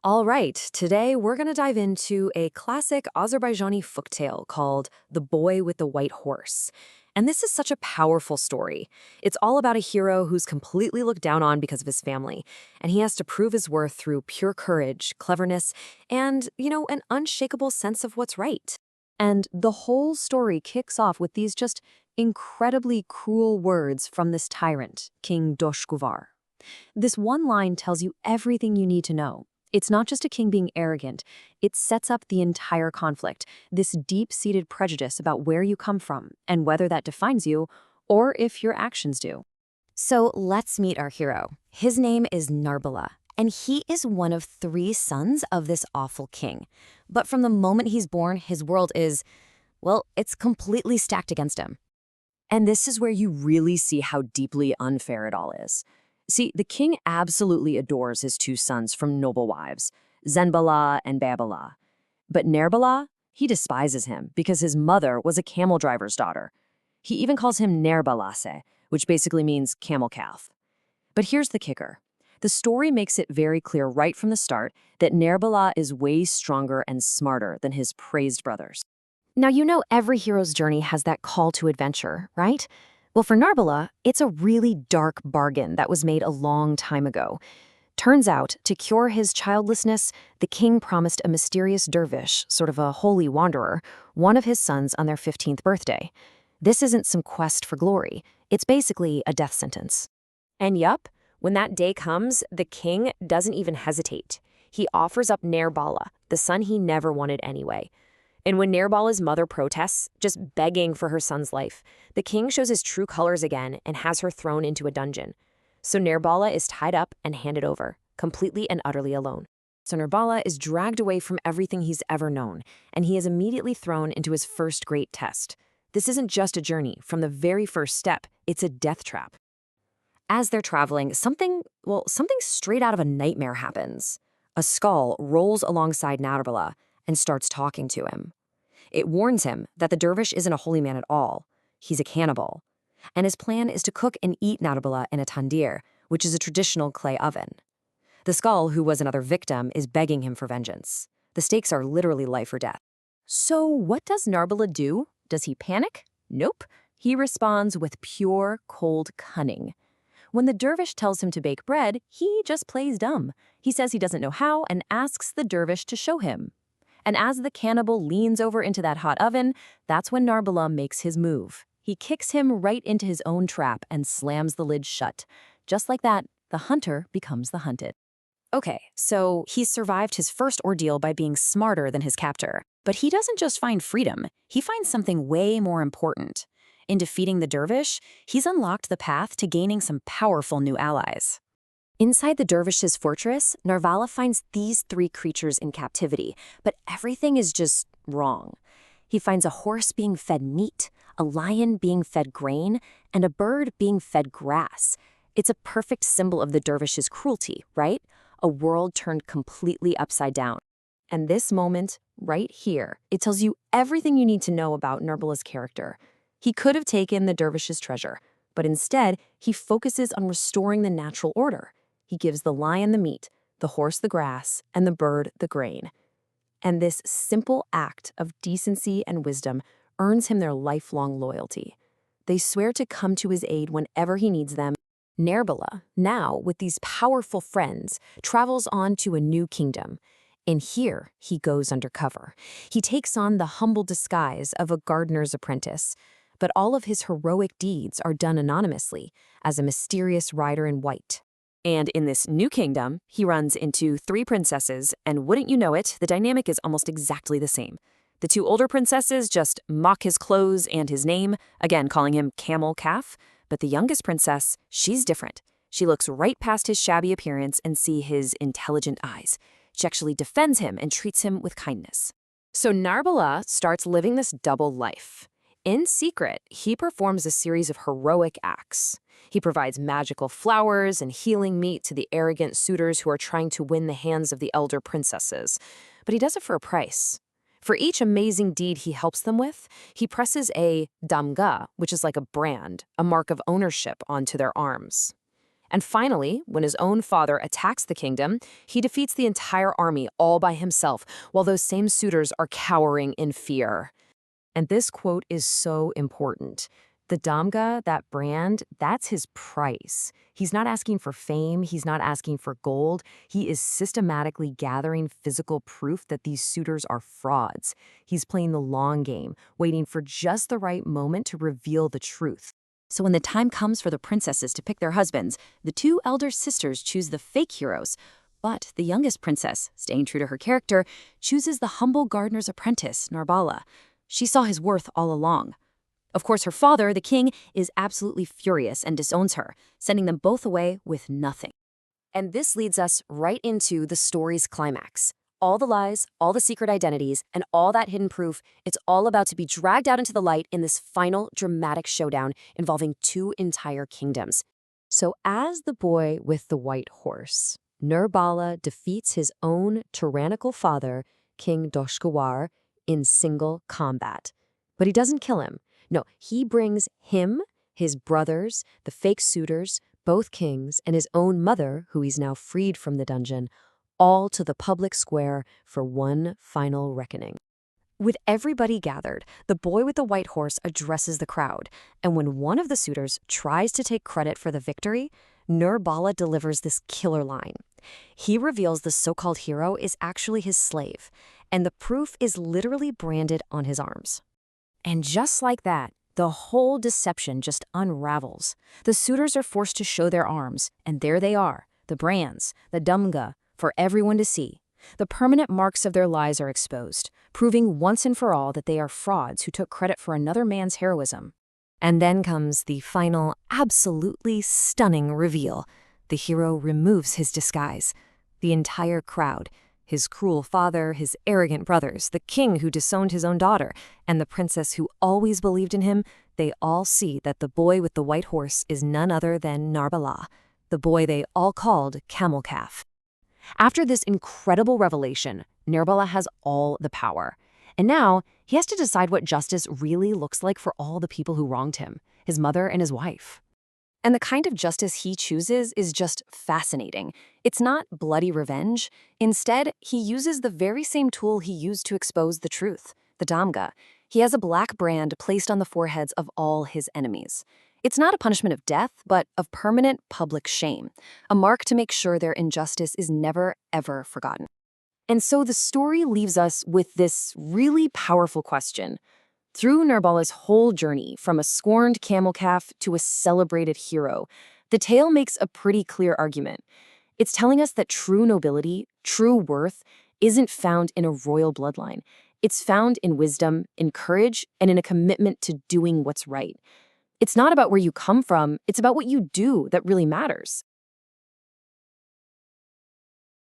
All right, today we're going to dive into a classic Azerbaijani folktale called The Boy with the White Horse. And this is such a powerful story. It's all about a hero who's completely looked down on because of his family, and he has to prove his worth through pure courage, cleverness, and, an unshakable sense of what's right. And the whole story kicks off with these just incredibly cruel words from this tyrant, King Doshkuvar. This one line tells you everything you need to know. It's not just a king being arrogant, it sets up the entire conflict, this deep-seated prejudice about where you come from and whether that defines you or if your actions do. So let's meet our hero. His name is Nərbala, and he is one of three sons of this awful king. But from the moment he's born, his world is, well, it's completely stacked against him. And this is where you really see how deeply unfair it all is. See, the king absolutely adores his two sons from noble wives, Zenbala and Babala. But Nərbala, he despises him because his mother was a camel driver's daughter. He even calls him Nərbalase, which basically means camel calf. But here's the kicker. The story makes it very clear right from the start that Nərbala is way stronger and smarter than his praised brothers. Now, you know every hero's journey has that call to adventure, right? Well, for Nərbala, it's a really dark bargain that was made a long time ago. Turns out, to cure his childlessness, the king promised a mysterious dervish, sort of a holy wanderer, one of his sons on their 15th birthday. This isn't some quest for glory. It's basically a death sentence. And yup, when that day comes, the king doesn't even hesitate. He offers up Nərbala, the son he never wanted anyway. And when Nərbala's mother protests, just begging for her son's life, the king shows his true colors again and has her thrown into a dungeon. So Nərbala is tied up and handed over, completely and utterly alone. So Nərbala is dragged away from everything he's ever known, and he is immediately thrown into his first great test. This isn't just a journey. From the very first step, it's a death trap. As they're traveling, something straight out of a nightmare happens. A skull rolls alongside Nərbala and starts talking to him. It warns him that the dervish isn't a holy man at all. He's a cannibal. And his plan is to cook and eat Nərbala in a tandir, which is a traditional clay oven. The skull, who was another victim, is begging him for vengeance. The stakes are literally life or death. So what does Nərbala do? Does he panic? Nope. He responds with pure, cold cunning. When the dervish tells him to bake bread, he just plays dumb. He says he doesn't know how and asks the dervish to show him. And as the cannibal leans over into that hot oven, that's when Nərbala makes his move. He kicks him right into his own trap and slams the lid shut. Just like that, the hunter becomes the hunted. Okay, so he's survived his first ordeal by being smarter than his captor. But he doesn't just find freedom, he finds something way more important. In defeating the dervish, he's unlocked the path to gaining some powerful new allies. Inside the dervish's fortress, Nərbala finds these three creatures in captivity, but everything is just wrong. He finds a horse being fed meat, a lion being fed grain, and a bird being fed grass. It's a perfect symbol of the dervish's cruelty, right? A world turned completely upside down. And this moment, right here, it tells you everything you need to know about Nərbala's character. He could have taken the dervish's treasure, but instead, he focuses on restoring the natural order. He gives the lion the meat, the horse the grass, and the bird the grain. And this simple act of decency and wisdom earns him their lifelong loyalty. They swear to come to his aid whenever he needs them. Nərbala, now with these powerful friends, travels on to a new kingdom. And here, he goes undercover. He takes on the humble disguise of a gardener's apprentice. But all of his heroic deeds are done anonymously, as a mysterious rider in white. And in this new kingdom, he runs into three princesses, and wouldn't you know it, the dynamic is almost exactly the same. The two older princesses just mock his clothes and his name, again calling him camel calf, but the youngest princess, she's different. She looks right past his shabby appearance and sees his intelligent eyes. She actually defends him and treats him with kindness. So Nərbala starts living this double life. In secret, he performs a series of heroic acts. He provides magical flowers and healing meat to the arrogant suitors who are trying to win the hands of the elder princesses. But he does it for a price. For each amazing deed he helps them with, he presses a damga, which is like a brand, a mark of ownership, onto their arms. And finally, when his own father attacks the kingdom, he defeats the entire army all by himself, while those same suitors are cowering in fear. And this quote is so important. The Damga, that brand, that's his price. He's not asking for fame, he's not asking for gold. He is systematically gathering physical proof that these suitors are frauds. He's playing the long game, waiting for just the right moment to reveal the truth. So when the time comes for the princesses to pick their husbands, the two elder sisters choose the fake heroes. But the youngest princess, staying true to her character, chooses the humble gardener's apprentice, Nərbala. She saw his worth all along. Of course, her father, the king, is absolutely furious and disowns her, sending them both away with nothing. And this leads us right into the story's climax. All the lies, all the secret identities, and all that hidden proof, it's all about to be dragged out into the light in this final dramatic showdown involving two entire kingdoms. So as the boy with the white horse, Nərbala defeats his own tyrannical father, King Doshkawar, in single combat. But he doesn't kill him. No, he brings him, his brothers, the fake suitors, both kings, and his own mother, who he's now freed from the dungeon, all to the public square for one final reckoning. With everybody gathered, the boy with the white horse addresses the crowd, and when one of the suitors tries to take credit for the victory, Nərbala delivers this killer line. He reveals the so-called hero is actually his slave, and the proof is literally branded on his arms. And just like that, the whole deception just unravels. The suitors are forced to show their arms, and there they are, the brands, the damga, for everyone to see. The permanent marks of their lies are exposed, proving once and for all that they are frauds who took credit for another man's heroism. And then comes the final, absolutely stunning reveal. The hero removes his disguise. The entire crowd, his cruel father, his arrogant brothers, the king who disowned his own daughter, and the princess who always believed in him, they all see that the boy with the white horse is none other than Nərbala, the boy they all called Camel Calf. After this incredible revelation, Nərbala has all the power. And now, he has to decide what justice really looks like for all the people who wronged him, his mother and his wife. And the kind of justice he chooses is just fascinating. It's not bloody revenge. Instead, he uses the very same tool he used to expose the truth, the damga. He has a black brand placed on the foreheads of all his enemies. It's not a punishment of death, but of permanent public shame, a mark to make sure their injustice is never, ever forgotten. And so the story leaves us with this really powerful question. Through Nərbala's whole journey, from a scorned camel calf to a celebrated hero, the tale makes a pretty clear argument. It's telling us that true nobility, true worth, isn't found in a royal bloodline. It's found in wisdom, in courage, and in a commitment to doing what's right. It's not about where you come from, it's about what you do that really matters.